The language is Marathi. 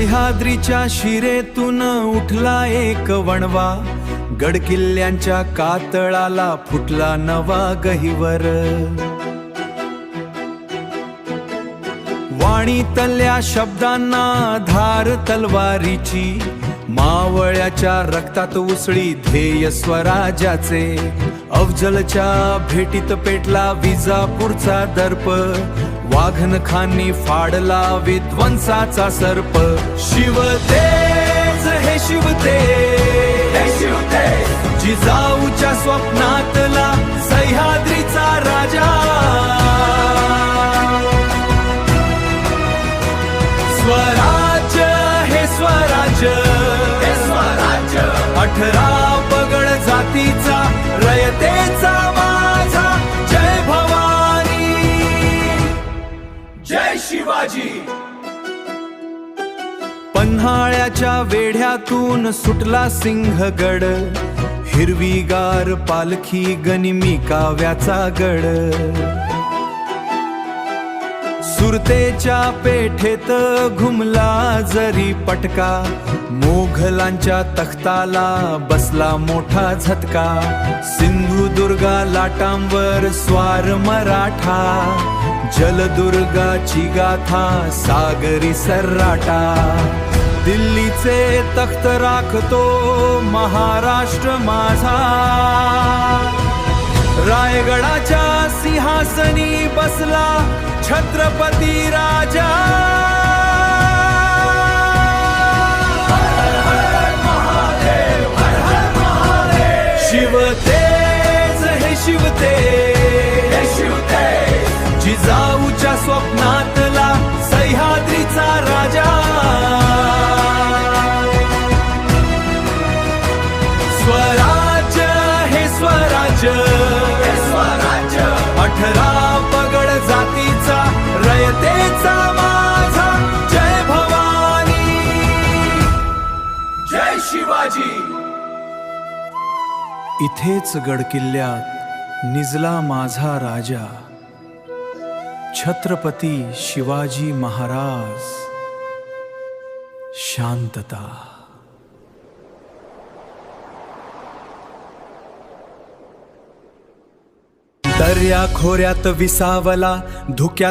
सह्याद्रीच्या शिरेतून उठला एक वणवा, गडकिल्ल्यांच्या कातळाला फुटला नवा गहिवर। वाणीतल्या शब्दांना धार तलवारीची, मावळ्याच्या रक्तात उसळी ध्येय स्वराज्याचे। अफजलच्या भेटीत पेटला विजापूरचा दर्प, वाघनखांनी फाडला विध्वंसाचा सर्प। शिवतेज हे शिवतेज, जिजाऊच्या स्वप्नातला सह्याद्रीचा राजा। स्वराज्य हे स्वराज्य, 18 पगड जातीचा रयतेचा माझा। जय भवानी, जय शिवाजी। पन्हाळ्याच्या वेढ्यातून सुटला सिंहगड, हिरवीगार पालखी गनिमी काव्याचा गड। सुरतेच्या पेठेत घुमला जरी पटका, मोघलांच्या तख्ताला बसला मोठा झटका। सिंधुदुर्गा लाटांवर स्वार मराठा, जलदुर्गाची गाथा सागरी सर्राटा। दिल्लीचे तख्त राखतो महाराष्ट्र माझा, रायगडाच्या सिंहासनी बसला छत्रपती राजा। शिवतेज हे शिवतेज, जिजाऊच्या स्वप्नातला सह्याद्रीचा राजा। स्वराज्य हे स्वराज्य, 18 पगड जातीचा रयतेचा माझा। जय भवानी, जय शिवाजी। इथेच गडकिल्ल्यात निजला माझा राजा, छत्रपती शिवाजी महाराज। शांतता। दर्या खोऱ्यात विसावला धुक्यात